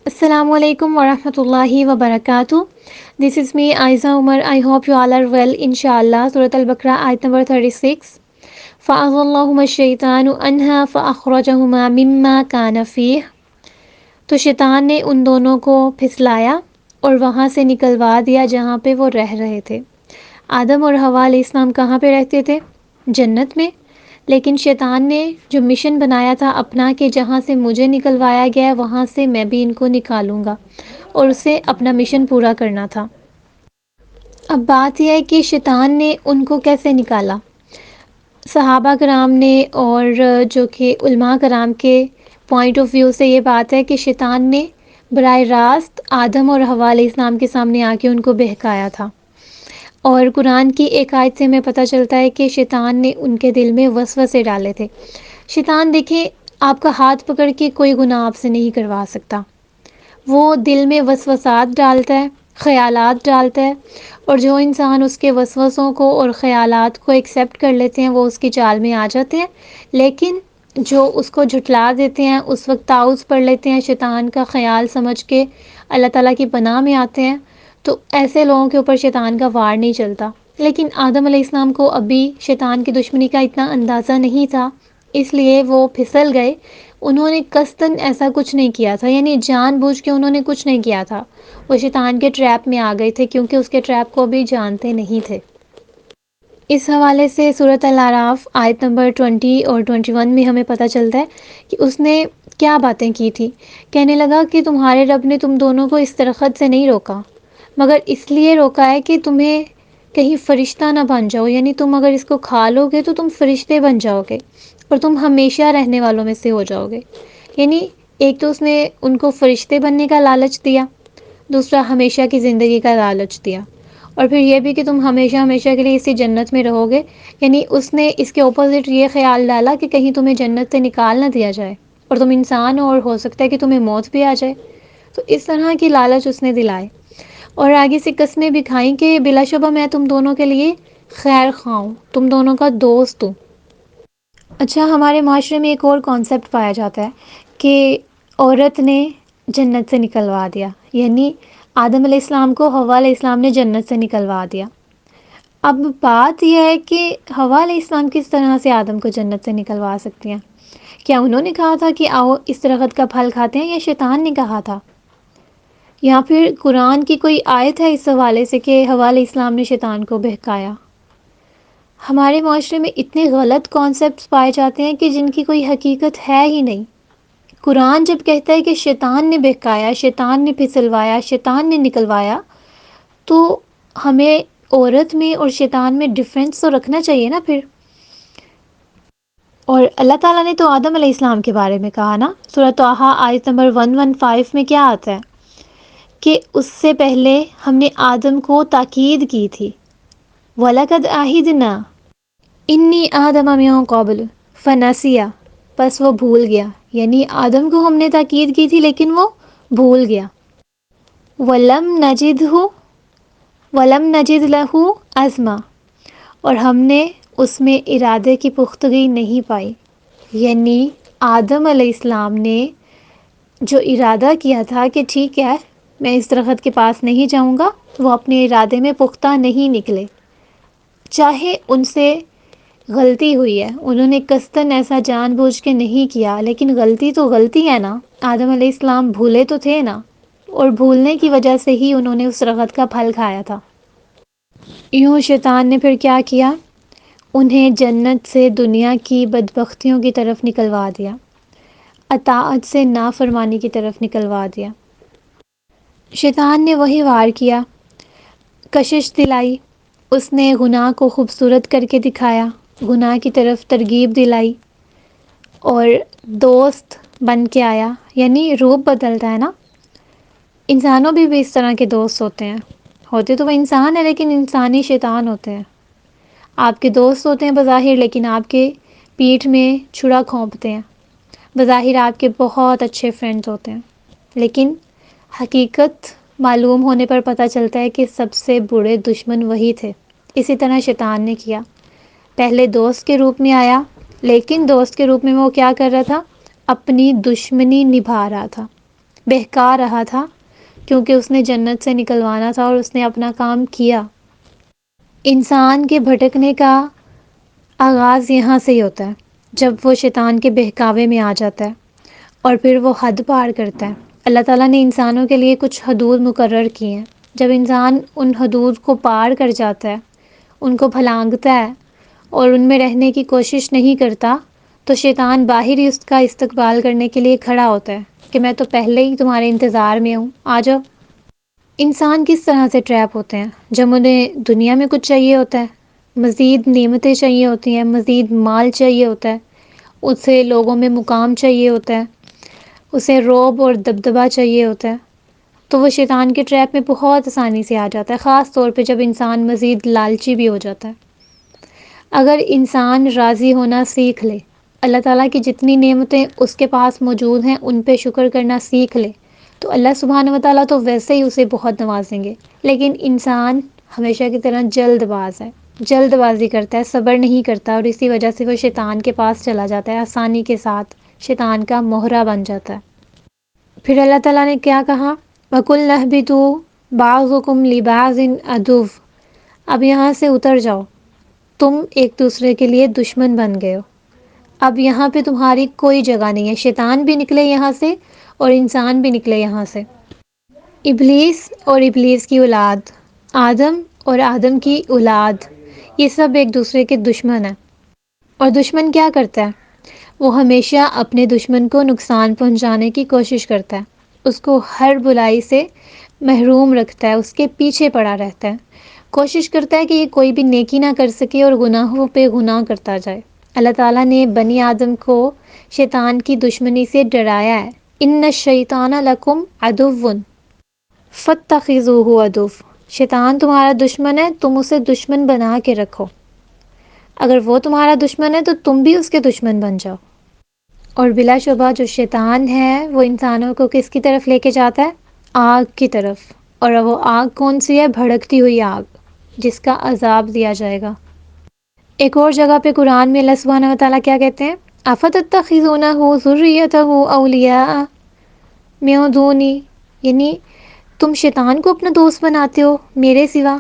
Assalamu alaikum wa rahmatullahi wa barakatuh. This is me, Aiza Umar. I hope you all are well, inshallah. Surah Al-Baqarah, ayat number 36. فَأَضَلَّهُمَا الشَّيْطَانُ عَنْهَا فَأَخْرَجَهُمَا مِمَّا كَانَ فِيهِ. تو شیطان نے ان دونوں کو پھسلایا اور وہاں سے نکلوا دیا جہاں پہ وہ رہ رہے تھے۔ آدم اور حوا علیہ السلام کہاں پہ رہتے تھے؟ جنت میں۔ لیکن شیطان نے جو مشن بنایا تھا اپنا کہ جہاں سے مجھے نکلوایا گیا ہے وہاں سے میں بھی ان کو نکالوں گا، اور اسے اپنا مشن پورا کرنا تھا۔ اب بات یہ ہے کہ شیطان نے ان کو کیسے نکالا۔ صحابہ کرام نے اور جو کہ علماء کرام کے پوائنٹ آف ویو سے یہ بات ہے کہ شیطان نے براہ راست آدم اور حوا علیہ السلام کے سامنے آ کے ان کو بہکایا تھا، اور قرآن کی ایک آیت سے ہمیں پتہ چلتا ہے کہ شیطان نے ان کے دل میں وسوسے ڈالے تھے۔ شیطان دیکھیں، آپ کا ہاتھ پکڑ کے کوئی گناہ آپ سے نہیں کروا سکتا، وہ دل میں وسوسات ڈالتا ہے، خیالات ڈالتا ہے، اور جو انسان اس کے وسوسوں کو اور خیالات کو ایکسیپٹ کر لیتے ہیں وہ اس کی چال میں آ جاتے ہیں، لیکن جو اس کو جھٹلا دیتے ہیں، اس وقت تعوذ پڑھ لیتے ہیں، شیطان کا خیال سمجھ کے اللہ تعالیٰ کی پناہ میں آتے ہیں، تو ایسے لوگوں کے اوپر شیطان کا وار نہیں چلتا۔ لیکن آدم علیہ السلام کو ابھی شیطان کی دشمنی کا اتنا اندازہ نہیں تھا، اس لیے وہ پھسل گئے۔ انہوں نے قصداً ایسا کچھ نہیں کیا تھا، یعنی جان بوجھ کے انہوں نے کچھ نہیں کیا تھا، وہ شیطان کے ٹریپ میں آ گئے تھے کیونکہ اس کے ٹریپ کو بھی جانتے نہیں تھے۔ اس حوالے سے سورۃ الاعراف آیت نمبر 20 اور 21 میں ہمیں پتہ چلتا ہے کہ اس نے کیا باتیں کی تھی۔ کہنے لگا کہ تمہارے رب نے تم دونوں کو اس درخت سے نہیں روکا، مگر اس لیے روکا ہے کہ تمہیں کہیں فرشتہ نہ بن جاؤ، یعنی تم اگر اس کو کھا لو گے تو تم فرشتے بن جاؤ گے اور تم ہمیشہ رہنے والوں میں سے ہو جاؤ گے۔ یعنی ایک تو اس نے ان کو فرشتے بننے کا لالچ دیا، دوسرا ہمیشہ کی زندگی کا لالچ دیا، اور پھر یہ بھی کہ تم ہمیشہ ہمیشہ کے لیے اسی جنت میں رہو گے۔ یعنی اس نے اس کے اپوزٹ یہ خیال ڈالا کہ کہیں تمہیں جنت سے نکال نہ دیا جائے اور تم انسان ہو اور ہو سکتا ہے کہ تمہیں موت بھی آ جائے، تو اس طرح کی لالچ اس نے دلائے، اور آگے سے قسمیں بھی کھائیں کہ بلا شبہ میں تم دونوں کے لیے خیر خواہ ہوں، تم دونوں کا دوست ہوں۔ اچھا، ہمارے معاشرے میں ایک اور کانسیپٹ پایا جاتا ہے کہ عورت نے جنت سے نکلوا دیا، یعنی آدم علیہ السلام کو حوا علیہ السلام نے جنت سے نکلوا دیا۔ اب بات یہ ہے کہ حوا علیہ السلام کس طرح سے آدم کو جنت سے نکلوا سکتی ہیں؟ کیا انہوں نے کہا تھا کہ آؤ اس درخت کا پھل کھاتے ہیں، یا شیطان نے کہا تھا؟ یا پھر قرآن کی کوئی آیت ہے اس حوالے سے کہ حوا علیہ السلام نے شیطان کو بہکایا؟ ہمارے معاشرے میں اتنے غلط کانسیپٹس پائے جاتے ہیں کہ جن کی کوئی حقیقت ہے ہی نہیں۔ قرآن جب کہتا ہے کہ شیطان نے بہکایا، شیطان نے پھسلوایا، شیطان نے نکلوایا، تو ہمیں عورت میں اور شیطان میں ڈفرینس تو رکھنا چاہیے نا پھر۔ اور اللہ تعالیٰ نے تو آدم علیہ السلام کے بارے میں کہا نا، سورۃ طٰہٰ آیت نمبر 115 میں کیا آتا ہے کہ اس سے پہلے ہم نے آدم کو تاکید کی تھی، وَلَقَدْ عَهِدْنَا انی آدم من قبل فنسیا، پس وہ بھول گیا، یعنی آدم کو ہم نے تاکید کی تھی لیکن وہ بھول گیا۔ وَلَمْ نَجِدْ لَهُ عَزْمًا، اور ہم نے اس میں ارادے کی پختگی نہیں پائی، یعنی آدم علیہ السلام نے جو ارادہ کیا تھا کہ ٹھیک ہے میں اس درخت کے پاس نہیں جاؤں گا، وہ اپنے ارادے میں پختہ نہیں نکلے، چاہے ان سے غلطی ہوئی ہے، انہوں نے قصداً ایسا جان بوجھ کے نہیں کیا، لیکن غلطی تو غلطی ہے نا، آدم علیہ السلام بھولے تو تھے نا، اور بھولنے کی وجہ سے ہی انہوں نے اس درخت کا پھل کھایا تھا۔ یوں شیطان نے پھر کیا کیا؟ انہیں جنت سے دنیا کی بدبختیوں کی طرف نکلوا دیا، اطاعت سے نافرمانی کی طرف نکلوا دیا۔ شیطان نے وہی وار کیا، کشش دلائی، اس نے گناہ کو خوبصورت کر کے دکھایا، گناہ کی طرف ترغیب دلائی، اور دوست بن کے آیا، یعنی روپ بدلتا ہے نا۔ انسانوں بھی اس طرح کے دوست ہوتے ہیں، ہوتے تو وہ انسان ہے لیکن انسانی شیطان ہوتے ہیں۔ آپ کے دوست ہوتے ہیں بظاہر، لیکن آپ کے پیٹھ میں چھڑا کھونپتے ہیں، بظاہر آپ کے بہت اچھے فرینڈز ہوتے ہیں، لیکن حقیقت معلوم ہونے پر پتہ چلتا ہے کہ سب سے برے دشمن وہی تھے۔ اسی طرح شیطان نے کیا، پہلے دوست کے روپ میں آیا، لیکن دوست کے روپ میں وہ کیا کر رہا تھا؟ اپنی دشمنی نبھا رہا تھا، بہکا رہا تھا، کیونکہ اس نے جنت سے نکلوانا تھا اور اس نے اپنا کام کیا۔ انسان کے بھٹکنے کا آغاز یہاں سے ہی ہوتا ہے، جب وہ شیطان کے بہکاوے میں آ جاتا ہے اور پھر وہ حد پار کرتا ہے۔ اللہ تعالیٰ نے انسانوں کے لیے کچھ حدود مقرر کی ہیں۔ جب انسان ان حدود کو پار کر جاتا ہے، ان کو پھلانگتا ہے اور ان میں رہنے کی کوشش نہیں کرتا، تو شیطان باہر ہی اس کا استقبال کرنے کے لیے کھڑا ہوتا ہے کہ میں تو پہلے ہی تمہارے انتظار میں ہوں، آ جاؤ۔ انسان کس طرح سے ٹریپ ہوتے ہیں؟ جب انہیں دنیا میں کچھ چاہیے ہوتا ہے، مزید نعمتیں چاہیے ہوتی ہیں، مزید مال چاہیے ہوتا ہے، اسے لوگوں میں مقام چاہیے ہوتا ہے، اسے رعب اور دبدبہ چاہیے ہوتا ہے، تو وہ شیطان کے ٹریپ میں بہت آسانی سے آ جاتا ہے، خاص طور پہ جب انسان مزید لالچی بھی ہو جاتا ہے۔ اگر انسان راضی ہونا سیکھ لے، اللہ تعالیٰ کی جتنی نعمتیں اس کے پاس موجود ہیں ان پہ شکر کرنا سیکھ لے، تو اللہ سبحانہ و تعالیٰ تو ویسے ہی اسے بہت نوازیں گے۔ لیکن انسان ہمیشہ کی طرح جلد باز ہے، جلد بازی کرتا ہے، صبر نہیں کرتا، اور اسی وجہ سے وہ شیطان کے پاس چلا جاتا ہے، آسانی کے ساتھ شیطان کا مہرہ بن جاتا ہے۔ پھر اللہ تعالیٰ نے کیا کہا؟ وَقُلْنَا اهْبِطُوا بَعْضُكُمْ لِبَعْضٍ عَدُوٌّ، اب یہاں سے اتر جاؤ، تم ایک دوسرے کے لیے دشمن بن گئے ہو، اب یہاں پہ تمہاری کوئی جگہ نہیں ہے، شیطان بھی نکلے یہاں سے اور انسان بھی نکلے یہاں سے۔ ابلیس اور ابلیس کی اولاد، آدم اور آدم کی اولاد، یہ سب ایک دوسرے کے دشمن ہیں۔ اور دشمن کیا کرتا ہے؟ وہ ہمیشہ اپنے دشمن کو نقصان پہنچانے کی کوشش کرتا ہے، اس کو ہر بلائی سے محروم رکھتا ہے، اس کے پیچھے پڑا رہتا ہے، کوشش کرتا ہے کہ یہ کوئی بھی نیکی نہ کر سکے اور گناہوں پہ گناہ کرتا جائے۔ اللہ تعالیٰ نے بنی آدم کو شیطان کی دشمنی سے ڈرایا ہے۔ ان الشیطان لکم عدو فاتخذوہ عدو، شیطان تمہارا دشمن ہے، تم اسے دشمن بنا کے رکھو، اگر وہ تمہارا دشمن ہے تو تم بھی اس کے دشمن بن جاؤ۔ اور بلا شبہ جو شیطان ہے وہ انسانوں کو کس کی طرف لے کے جاتا ہے؟ آگ کی طرف۔ اور وہ آگ کون سی ہے؟ بھڑکتی ہوئی آگ، جس کا عذاب دیا جائے گا۔ ایک اور جگہ پہ قرآن میں اللہ سبحانہ و تعالیٰ کیا کہتے ہیں؟ افتتخذونہ ذریتہ اولیاء من دونی، یعنی تم شیطان کو اپنا دوست بناتے ہو میرے سوا،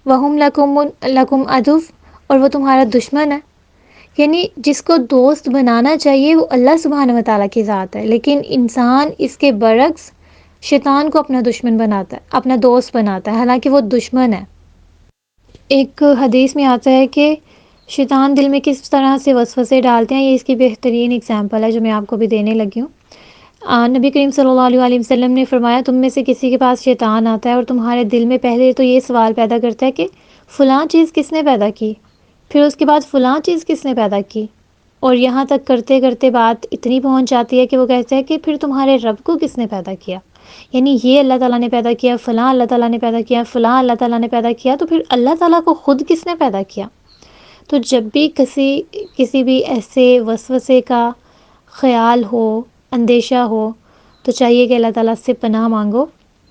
وہم لکم عدو، اور وہ تمہارا دشمن ہے۔ یعنی جس کو دوست بنانا چاہیے وہ اللہ سبحانہ و تعالیٰ کی ذات ہے، لیکن انسان اس کے برعکس شیطان کو اپنا دشمن بناتا ہے، اپنا دوست بناتا ہے، حالانکہ وہ دشمن ہے۔ ایک حدیث میں آتا ہے کہ شیطان دل میں کس طرح سے وسوسے ڈالتے ہیں، یہ اس کی بہترین اگزامپل ہے جو میں آپ کو بھی دینے لگی ہوں۔ نبی کریم صلی اللہ علیہ وسلم نے فرمایا، تم میں سے کسی کے پاس شیطان آتا ہے اور تمہارے دل میں پہلے تو یہ سوال پیدا کرتا ہے کہ فلاں چیز کس نے پیدا کی، پھر اس کے بعد فلاں چیز کس نے پیدا کی، اور یہاں تک کرتے کرتے بات اتنی پہنچ جاتی ہے کہ وہ کہتے ہیں کہ پھر تمہارے رب کو کس نے پیدا کیا، یعنی یہ اللہ تعالیٰ نے پیدا کیا، فلاں اللہ تعالیٰ نے پیدا کیا، فلاں اللہ تعالیٰ نے پیدا کیا، تو پھر اللہ تعالیٰ کو خود کس نے پیدا کیا۔ تو جب بھی کسی بھی ایسے وسوسے کا خیال ہو، اندیشہ ہو، تو چاہیے کہ اللہ تعالیٰ سے پناہ مانگو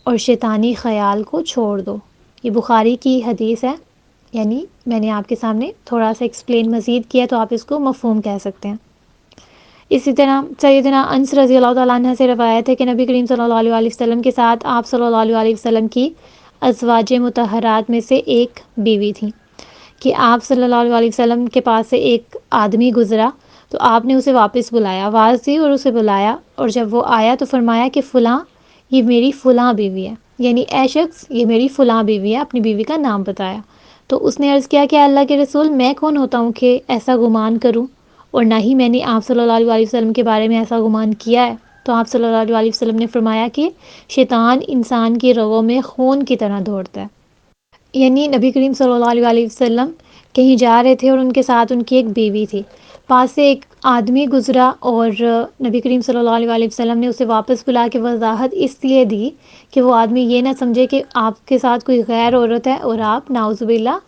اور شیطانی خیال کو چھوڑ دو۔ یہ بخاری کی حدیث ہے، یعنی میں نے آپ کے سامنے تھوڑا سا ایکسپلین مزید کیا تو آپ اس کو مفہوم کہہ سکتے ہیں۔ اسی طرح سیدنا انس رضی اللہ تعالیٰ عنہ سے روایت ہے کہ نبی کریم صلی اللہ علیہ وسلم کے ساتھ آپ صلی اللہ علیہ وسلم کی ازواج مطہرات میں سے ایک بیوی تھی کہ آپ صلی اللہ علیہ وسلم کے پاس سے ایک آدمی گزرا تو آپ نے اسے واپس بلایا، آواز دی اور اسے بلایا، اور جب وہ آیا تو فرمایا کہ فلاں یہ میری فلاں بیوی ہے، یعنی اے شخص یہ میری فلاں بیوی ہے، اپنی بیوی کا نام بتایا۔ تو اس نے عرض کیا کہ اللہ کے رسول میں کون ہوتا ہوں کہ ایسا گمان کروں، اور نہ ہی میں نے آپ صلی اللہ علیہ وسلم کے بارے میں ایسا گمان کیا ہے۔ تو آپ صلی اللہ علیہ وسلم نے فرمایا کہ شیطان انسان کی رگوں میں خون کی طرح دوڑتا ہے۔ یعنی نبی کریم صلی اللہ علیہ وسلم کہیں جا رہے تھے اور ان کے ساتھ ان کی ایک بیوی تھی، پاس سے ایک آدمی گزرا اور نبی کریم صلی اللہ علیہ وسلم نے اسے واپس بلا کے وضاحت اس لیے دی کہ وہ آدمی یہ نہ سمجھے کہ آپ کے ساتھ کوئی غیر عورت ہے اور آپ نعوذ باللہ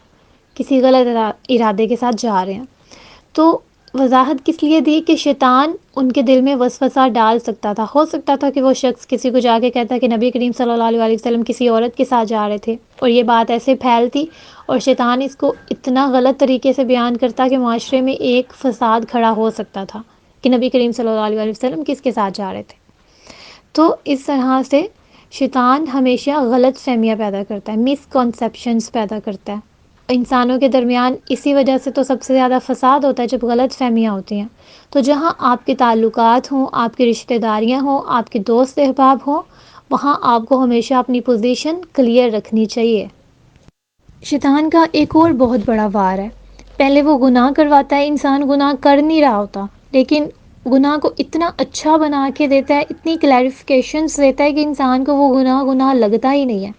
کسی غلط ارادے کے ساتھ جا رہے ہیں۔ تو وضاحت کس لیے دی کہ شیطان ان کے دل میں وسوسہ ڈال سکتا تھا، ہو سکتا تھا کہ وہ شخص کسی کو جا کے کہتا کہ نبی کریم صلی اللہ علیہ وسلم کسی عورت کے ساتھ جا رہے تھے، اور یہ بات ایسے پھیلتی اور شیطان اس کو اتنا غلط طریقے سے بیان کرتا کہ معاشرے میں ایک فساد کھڑا ہو سکتا تھا کہ نبی کریم صلی اللہ علیہ وسلم کس کے ساتھ جا رہے تھے۔ تو اس طرح سے شیطان ہمیشہ غلط فہمیاں پیدا کرتا ہے، مس کنسیپشنز پیدا کرتا ہے انسانوں کے درمیان. اسی وجہ سے تو سب سے زیادہ فساد ہوتا ہے جب غلط فہمیاں ہوتی ہیں. تو جہاں آپ کے تعلقات ہوں، آپ کی رشتہ داریاں ہوں، آپ کے دوست احباب ہوں، وہاں آپ کو ہمیشہ اپنی پوزیشن کلیئر رکھنی چاہیے. شیطان کا ایک اور بہت بڑا وار ہے. پہلے وہ گناہ کرواتا ہے، انسان گناہ کر نہیں رہا ہوتا، لیکن گناہ کو اتنا اچھا بنا کے دیتا ہے، اتنی کلیریفیکیشنز دیتا ہے کہ انسان کو وہ گناہ لگتا ہی نہیں ہے.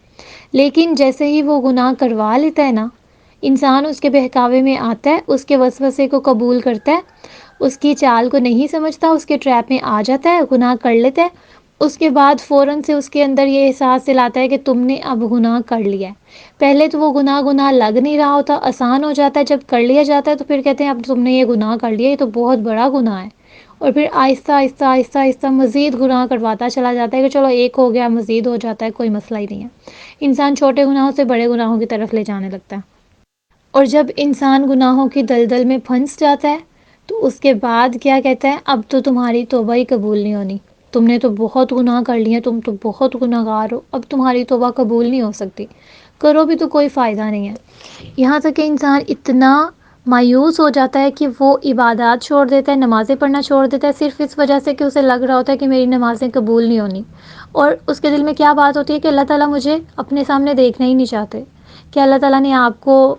لیکن جیسے ہی وہ گناہ کروا لیتا ہے نا، انسان اس کے بہکاوے میں آتا ہے، اس کے وسوسے کو قبول کرتا ہے، اس کی چال کو نہیں سمجھتا، اس کے ٹریپ میں آ جاتا ہے، گناہ کر لیتا ہے. اس کے بعد فوراً سے اس کے اندر یہ احساس دلاتا ہے کہ تم نے اب گناہ کر لیا ہے. پہلے تو وہ گناہ لگ نہیں رہا ہوتا، آسان ہو جاتا ہے، جب کر لیا جاتا ہے تو پھر کہتے ہیں اب تم نے یہ گناہ کر لیا، یہ تو بہت بڑا گناہ ہے. اور پھر آہستہ آہستہ آہستہ آہستہ مزید گناہ کرواتا چلا جاتا ہے کہ چلو ایک ہو گیا، مزید ہو جاتا ہے، کوئی مسئلہ ہی نہیں ہے. انسان چھوٹے گناہوں سے بڑے گناہوں کی طرف لے جانے لگتا ہے. اور جب انسان گناہوں کی دلدل میں پھنس جاتا ہے تو اس کے بعد کیا کہتا ہے، اب تو تمہاری توبہ ہی قبول نہیں ہونی، تم نے تو بہت گناہ کر لیے، تم تو بہت گناہ گار ہو، اب تمہاری توبہ قبول نہیں ہو سکتی، کرو بھی تو کوئی فائدہ نہیں ہے. یہاں تک کہ انسان اتنا مایوس ہو جاتا ہے کہ وہ عبادات چھوڑ دیتا ہے، نمازیں پڑھنا چھوڑ دیتا ہے، صرف اس وجہ سے کہ اسے لگ رہا ہوتا ہے کہ میری نمازیں قبول نہیں ہونی. اور اس کے دل میں کیا بات ہوتی ہے کہ اللہ تعالیٰ مجھے اپنے سامنے دیکھنا ہی نہیں چاہتے. کہ اللہ تعالیٰ نے آپ کو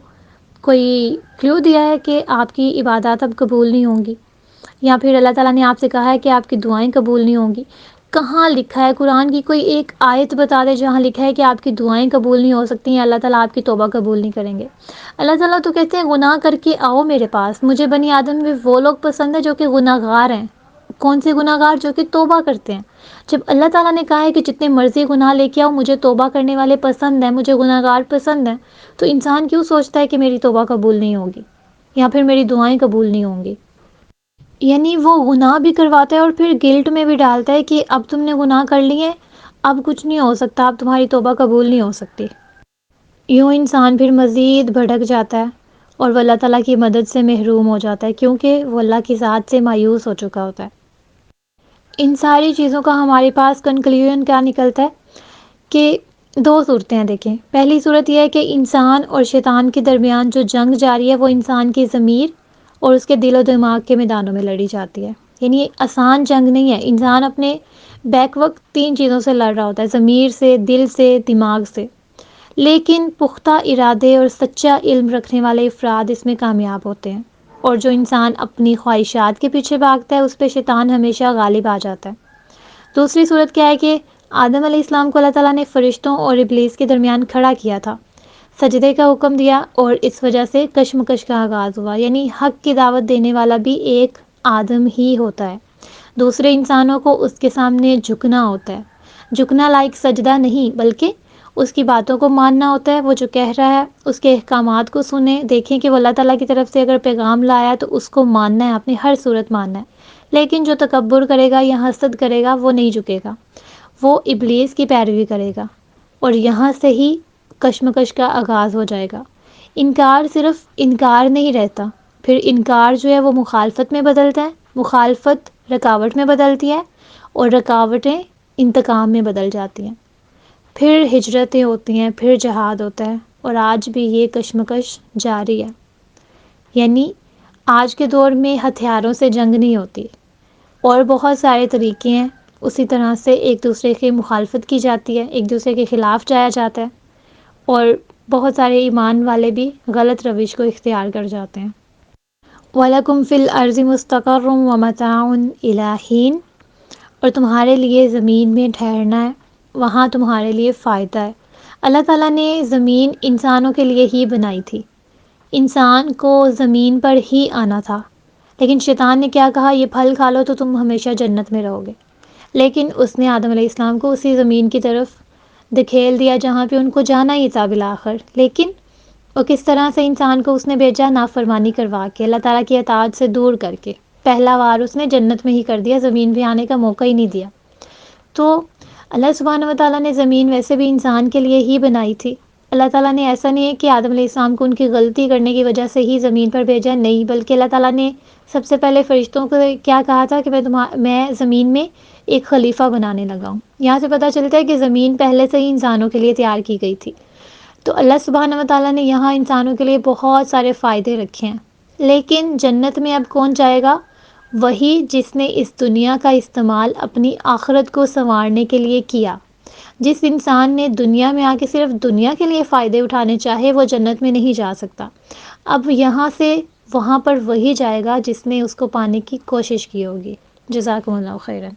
کوئی کلیو دیا ہے کہ آپ کی عبادات اب قبول نہیں ہوں گی، یا پھر اللہ تعالیٰ نے آپ سے کہا ہے کہ آپ کی دعائیں قبول نہیں ہوں گی. کہاں لکھا ہے؟ قرآن کی کوئی ایک آیت بتا دے جہاں لکھا ہے کہ آپ کی دعائیں قبول نہیں ہو سکتی ہیں، اللہ تعالیٰ آپ کی توبہ قبول نہیں کریں گے. اللہ تعالیٰ تو کہتے ہیں گناہ کر کے آؤ میرے پاس، مجھے بنی آدم میں وہ لوگ پسند ہیں جو کہ گناہ گار ہیں. کون سے گناہ گار؟ جو کہ توبہ کرتے ہیں. جب اللہ تعالیٰ نے کہا ہے کہ جتنے مرضی گناہ لے کے آؤ، مجھے توبہ کرنے والے پسند ہیں، مجھے گناہ گار پسند ہیں، تو انسان کیوں سوچتا ہے کہ میری توبہ قبول نہیں ہوگی یا پھر میری دعائیں قبول نہیں ہوں گی؟ یعنی وہ گناہ بھی کرواتا ہے اور پھر گلٹ میں بھی ڈالتا ہے کہ اب تم نے گناہ کر لیے، اب کچھ نہیں ہو سکتا، اب تمہاری توبہ قبول نہیں ہو سکتی. یوں انسان پھر مزید بھٹک جاتا ہے اور وہ اللہ تعالیٰ کی مدد سے محروم ہو جاتا ہے، کیونکہ وہ اللہ کی ذات سے مایوس ہو چکا ہوتا ہے. ان ساری چیزوں کا ہمارے پاس کنکلیوژن کیا نکلتا ہے کہ دو صورتیں ہیں. دیکھیں، پہلی صورت یہ ہے کہ انسان اور شیطان کے درمیان جو جنگ جاری ہے وہ انسان کی ضمیر اور اس کے دل و دماغ کے میدانوں میں لڑی جاتی ہے. یعنی آسان جنگ نہیں ہے. انسان اپنے بیک وقت 3 چیزوں سے لڑ رہا ہوتا ہے، ضمیر سے، دل سے، دماغ سے. لیکن پختہ ارادے اور سچا علم رکھنے والے افراد اس میں کامیاب ہوتے ہیں. اور جو انسان اپنی خواہشات کے پیچھے بھاگتا ہے اس پہ شیطان ہمیشہ غالب آ جاتا ہے. دوسری صورت کیا ہے کہ آدم علیہ السلام کو اللہ تعالیٰ نے فرشتوں اور ابلیس کے درمیان کھڑا کیا تھا، سجدے کا حکم دیا، اور اس وجہ سے کشمکش کا آغاز ہوا. یعنی حق کی دعوت دینے والا بھی ایک آدم ہی ہوتا ہے. دوسرے انسانوں کو اس کے سامنے جھکنا ہوتا ہے. جھکنا لائک سجدہ نہیں، بلکہ اس کی باتوں کو ماننا ہوتا ہے. وہ جو کہہ رہا ہے اس کے احکامات کو سنیں، دیکھیں کہ وہ اللہ تعالیٰ کی طرف سے اگر پیغام لایا ہے تو اس کو ماننا ہے، اپنی ہر صورت ماننا ہے. لیکن جو تکبر کرے گا یا حسد کرے گا وہ نہیں جھکے گا، وہ ابلیس کی پیروی کرے گا، اور یہاں سے ہی کشمکش کا آغاز ہو جائے گا. انکار صرف انکار نہیں رہتا، پھر انکار جو ہے وہ مخالفت میں بدلتا ہے، مخالفت رکاوٹ میں بدلتی ہے، اور رکاوٹیں انتقام میں بدل جاتی ہیں. پھر ہجرتیں ہوتی ہیں، پھر جہاد ہوتا ہے، اور آج بھی یہ کشمکش جاری ہے. یعنی آج کے دور میں ہتھیاروں سے جنگ نہیں ہوتی، اور بہت سارے طریقے ہیں. اسی طرح سے ایک دوسرے کی مخالفت کی جاتی ہے، ایک دوسرے کے خلاف جایا جاتا ہے، اور بہت سارے ایمان والے بھی غلط روش کو اختیار کر جاتے ہیں. وَلَكُمْ فِي الْأَرْضِ مُسْتَقَرٌّ وَمَتَاعٌ إِلَىٰ حِينٍ، اور تمہارے لیے زمین میں ٹھہرنا ہے، وہاں تمہارے لیے فائدہ ہے. اللہ تعالیٰ نے زمین انسانوں کے لیے ہی بنائی تھی، انسان کو زمین پر ہی آنا تھا. لیکن شیطان نے کیا کہا؟ یہ پھل کھا لو تو تم ہمیشہ جنت میں رہو گے. لیکن اس نے آدم علیہ السلام کو اسی زمین کی طرف دھکیل دیا جہاں پہ ان کو جانا ہی تھا بالآخر. لیکن وہ کس طرح سے انسان کو اس نے بھیجا؟ نافرمانی کروا کے، اللہ تعالیٰ کی اطاعت سے دور کر کے. پہلا وار اس نے جنت میں ہی کر دیا، زمین پہ آنے کا موقع ہی نہیں دیا. تو اللہ سبحانہ و تعالیٰ نے زمین ویسے بھی انسان کے لیے ہی بنائی تھی. اللہ تعالیٰ نے ایسا نہیں ہے کہ آدم علیہ السلام کو ان کی غلطی کرنے کی وجہ سے ہی زمین پر بھیجا، نہیں، بلکہ اللہ تعالیٰ نے سب سے پہلے فرشتوں کو کیا کہا تھا کہ میں زمین میں ایک خلیفہ بنانے لگا ہوں۔ یہاں سے پتہ چلتا ہے کہ زمین پہلے سے ہی انسانوں کے لیے تیار کی گئی تھی۔ تو اللہ سبحانہ و تعالیٰ نے یہاں انسانوں کے لیے بہت سارے فائدے رکھے ہیں، لیکن جنت میں اب کون جائے گا؟ وہی جس نے اس دنیا کا استعمال اپنی آخرت کو سنوارنے کے لیے کیا۔ جس انسان نے دنیا میں آ کے صرف دنیا کے لیے فائدے اٹھانے چاہے وہ جنت میں نہیں جا سکتا۔ اب یہاں سے وہاں پر وہی جائے گا جس نے اس کو پانے کی کوشش کی ہوگی۔ جزاکم اللہ خیرا۔